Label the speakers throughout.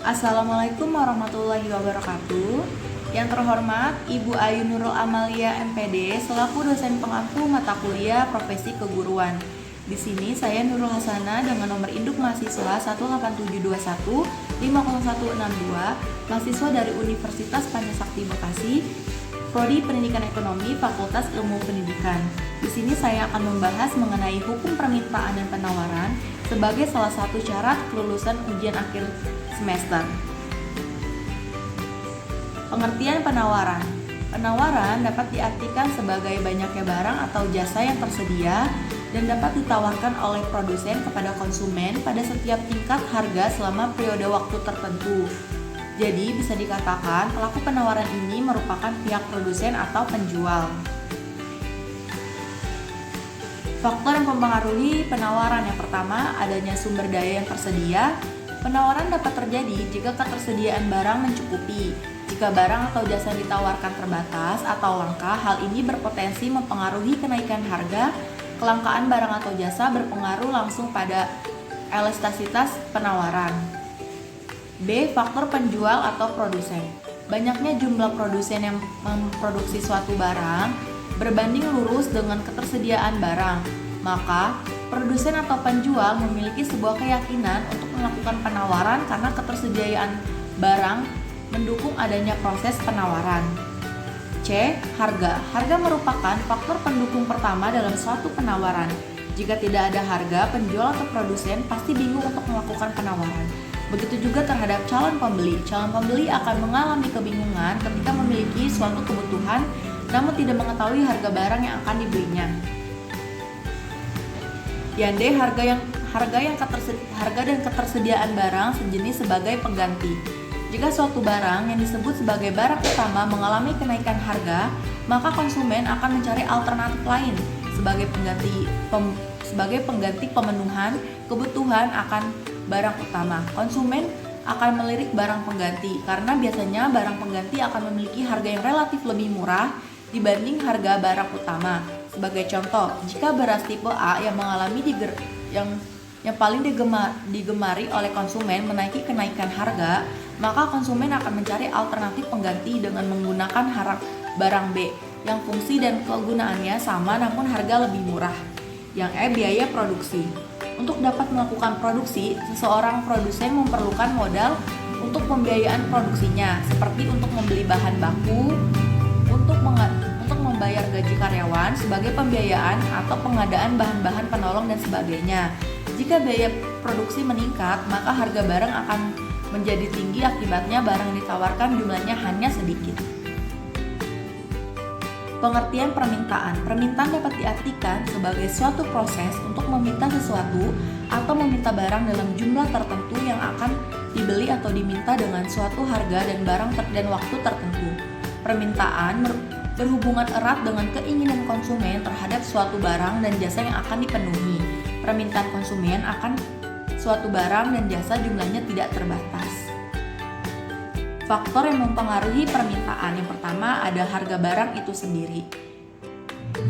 Speaker 1: Assalamualaikum warahmatullahi wabarakatuh. Yang terhormat Ibu Ayu Nurul Amalia MPD selaku dosen pengampu mata kuliah profesi keguruan. Di sini saya Nurul Hasanah dengan nomor induk mahasiswa 18721 50162, mahasiswa dari Universitas Pancasakti Bekasi, Prodi Pendidikan Ekonomi, Fakultas Ilmu Pendidikan. Di sini saya akan membahas mengenai hukum permintaan dan penawaran sebagai salah satu syarat kelulusan ujian akhir semester. Pengertian penawaran. Penawaran dapat diartikan sebagai banyaknya barang atau jasa yang tersedia dan dapat ditawarkan oleh produsen kepada konsumen pada setiap tingkat harga selama periode waktu tertentu. Jadi bisa dikatakan pelaku penawaran ini merupakan pihak produsen atau penjual. Faktor yang mempengaruhi penawaran yang pertama, adanya sumber daya yang tersedia. Penawaran dapat terjadi jika ketersediaan barang mencukupi. Jika barang atau jasa yang ditawarkan terbatas atau langka, hal ini berpotensi mempengaruhi kenaikan harga. Kelangkaan barang atau jasa berpengaruh langsung pada elastisitas penawaran. B. Faktor penjual atau produsen. Banyaknya jumlah produsen yang memproduksi suatu barang berbanding lurus dengan ketersediaan barang, maka produsen atau penjual memiliki sebuah keyakinan untuk melakukan penawaran karena ketersediaan barang mendukung adanya proses penawaran. C. Harga. Harga merupakan faktor pendukung pertama dalam suatu penawaran. Jika tidak ada harga, penjual atau produsen pasti bingung untuk melakukan penawaran. Begitu juga terhadap calon pembeli. Calon pembeli akan mengalami kebingungan ketika memiliki suatu kebutuhan namun tidak mengetahui harga barang yang akan dibelinya. Yang D. Harga dan ketersediaan barang sejenis sebagai pengganti. Jika suatu barang yang disebut sebagai barang utama mengalami kenaikan harga, maka konsumen akan mencari alternatif lain sebagai pengganti pemenuhan kebutuhan akan barang utama. Konsumen akan melirik barang pengganti karena biasanya barang pengganti akan memiliki harga yang relatif lebih murah dibanding harga barang utama. Sebagai contoh, jika beras tipe A yang mengalami yang paling digemari oleh konsumen menaiki kenaikan harga, maka konsumen akan mencari alternatif pengganti dengan menggunakan barang B yang fungsi dan kegunaannya sama namun harga lebih murah. Yang E. Biaya produksi. Untuk dapat melakukan produksi, seseorang produsen memerlukan modal untuk pembiayaan produksinya, seperti untuk membeli bahan baku, untuk membayar gaji karyawan sebagai pembiayaan atau pengadaan bahan-bahan penolong dan sebagainya. Jika biaya produksi meningkat, maka harga barang akan menjadi tinggi, akibatnya barang yang ditawarkan jumlahnya hanya sedikit. Pengertian permintaan. Permintaan dapat diartikan sebagai suatu proses untuk meminta sesuatu atau meminta barang dalam jumlah tertentu yang akan dibeli atau diminta dengan suatu harga dan dan waktu tertentu. Permintaan berhubungan erat dengan keinginan konsumen terhadap suatu barang dan jasa yang akan dipenuhi. Permintaan konsumen akan suatu barang dan jasa jumlahnya tidak terbatas. Faktor yang mempengaruhi permintaan. Yang pertama, ada harga barang itu sendiri.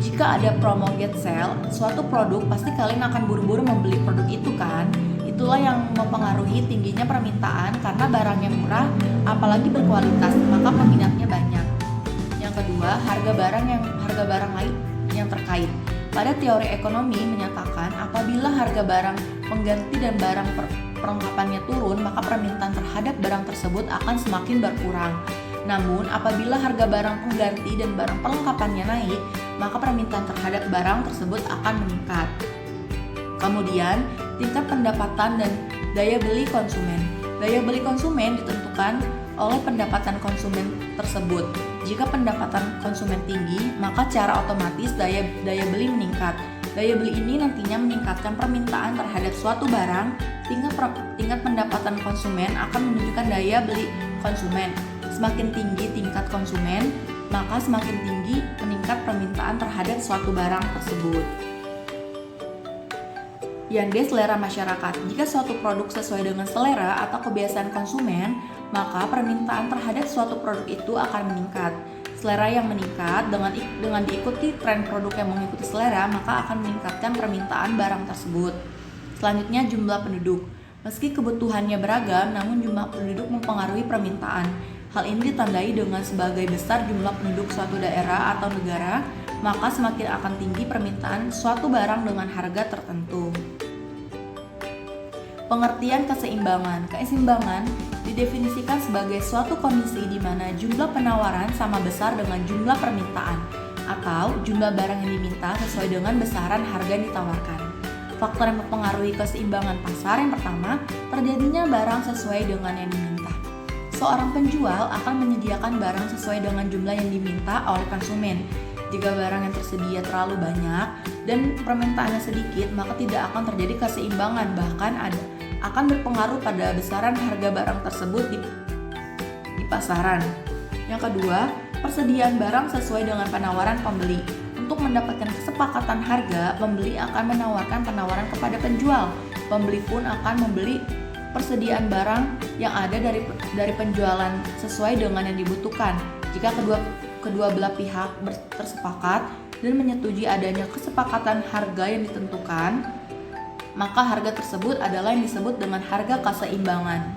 Speaker 1: Jika ada promo get sale, suatu produk pasti kalian akan buru-buru membeli produk itu kan? Itulah yang mempengaruhi tingginya permintaan karena barangnya murah, apalagi berkualitas, maka peminatnya banyak. Yang kedua, harga barang lain yang terkait. Pada teori ekonomi menyatakan apabila harga barang pengganti dan barang perlengkapannya turun, maka permintaan terhadap barang tersebut akan semakin berkurang. Namun, apabila harga barang pengganti dan barang perlengkapannya naik, maka permintaan terhadap barang tersebut akan meningkat. Kemudian, tingkat pendapatan dan daya beli konsumen. Daya beli konsumen ditentukan oleh pendapatan konsumen tersebut. Jika pendapatan konsumen tinggi, maka secara otomatis daya beli meningkat. Daya beli ini nantinya meningkatkan permintaan terhadap suatu barang. Tingkat pendapatan konsumen akan menunjukkan daya beli konsumen. Semakin tinggi tingkat konsumen, maka semakin tinggi meningkat permintaan terhadap suatu barang tersebut. Yang D. Selera masyarakat. Jika suatu produk sesuai dengan selera atau kebiasaan konsumen, maka permintaan terhadap suatu produk itu akan meningkat. Selera yang meningkat dengan diikuti tren produk yang mengikuti selera, maka akan meningkatkan permintaan barang tersebut. Selanjutnya, jumlah penduduk. Meski kebutuhannya beragam, namun jumlah penduduk mempengaruhi permintaan. Hal ini ditandai dengan sebagai besar jumlah penduduk suatu daerah atau negara, maka semakin akan tinggi permintaan suatu barang dengan harga tertentu. Pengertian keseimbangan. Keseimbangan didefinisikan sebagai suatu kondisi di mana jumlah penawaran sama besar dengan jumlah permintaan, atau jumlah barang yang diminta sesuai dengan besaran harga yang ditawarkan. Faktor yang mempengaruhi keseimbangan pasar yang pertama, terjadinya barang sesuai dengan yang diminta. Seorang penjual akan menyediakan barang sesuai dengan jumlah yang diminta oleh konsumen. Jika barang yang tersedia terlalu banyak dan permintaannya sedikit, maka tidak akan terjadi keseimbangan, bahkan akan berpengaruh pada besaran harga barang tersebut di pasaran. Yang kedua, persediaan barang sesuai dengan penawaran pembeli. Untuk mendapatkan kesepakatan harga, pembeli akan menawarkan penawaran kepada penjual. Pembeli pun akan membeli persediaan barang yang ada dari penjualan sesuai dengan yang dibutuhkan. Jika kedua belah pihak bersepakat dan menyetujui adanya kesepakatan harga yang ditentukan, maka harga tersebut adalah yang disebut dengan harga keseimbangan.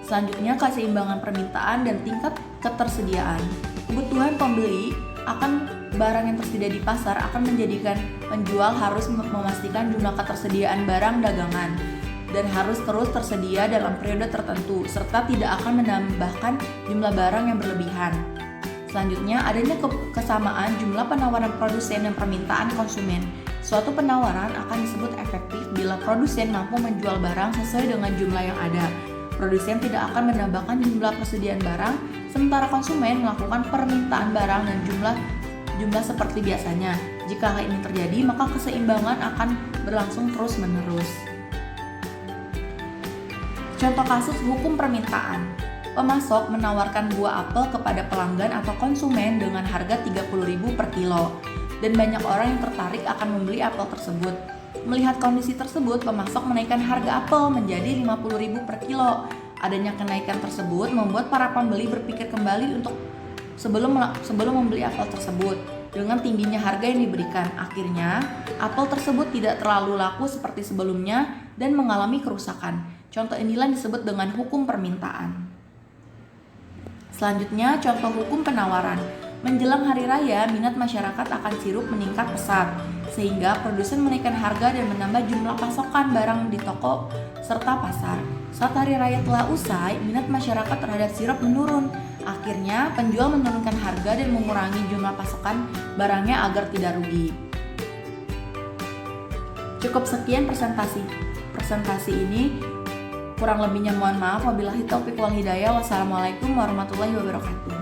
Speaker 1: Selanjutnya, keseimbangan permintaan dan tingkat ketersediaan. Kebutuhan pembeli akan barang yang tersedia di pasar akan menjadikan penjual harus memastikan jumlah ketersediaan barang dagangan dan harus terus tersedia dalam periode tertentu serta tidak akan menambahkan jumlah barang yang berlebihan. Selanjutnya, adanya kesamaan jumlah penawaran produsen dan permintaan konsumen. Suatu penawaran akan disebut efektif bila produsen mampu menjual barang sesuai dengan jumlah yang ada. Produsen tidak akan menambahkan jumlah persediaan barang, sementara konsumen melakukan permintaan barang dan jumlah seperti biasanya. Jika hal ini terjadi, maka keseimbangan akan berlangsung terus-menerus. Contoh kasus hukum permintaan. Pemasok menawarkan buah apel kepada pelanggan atau konsumen dengan harga 30.000 per kilo, dan banyak orang yang tertarik akan membeli apel tersebut. Melihat kondisi tersebut, pemasok menaikkan harga apel menjadi 50.000 per kilo. Adanya kenaikan tersebut membuat para pembeli berpikir kembali sebelum membeli apel tersebut. Dengan tingginya harga yang diberikan, akhirnya apel tersebut tidak terlalu laku seperti sebelumnya dan mengalami kerusakan. Contoh inilah disebut dengan hukum permintaan. Selanjutnya, contoh hukum penawaran. Menjelang hari raya, minat masyarakat akan sirup meningkat pesat, sehingga produsen menaikkan harga dan menambah jumlah pasokan barang di toko serta pasar. Saat hari raya telah usai, minat masyarakat terhadap sirup menurun. Akhirnya, penjual menurunkan harga dan mengurangi jumlah pasokan barangnya agar tidak rugi. Cukup sekian presentasi ini. Kurang lebihnya mohon maaf. Wabillahi taufiq wal hidayah. Wassalamualaikum warahmatullahi wabarakatuh.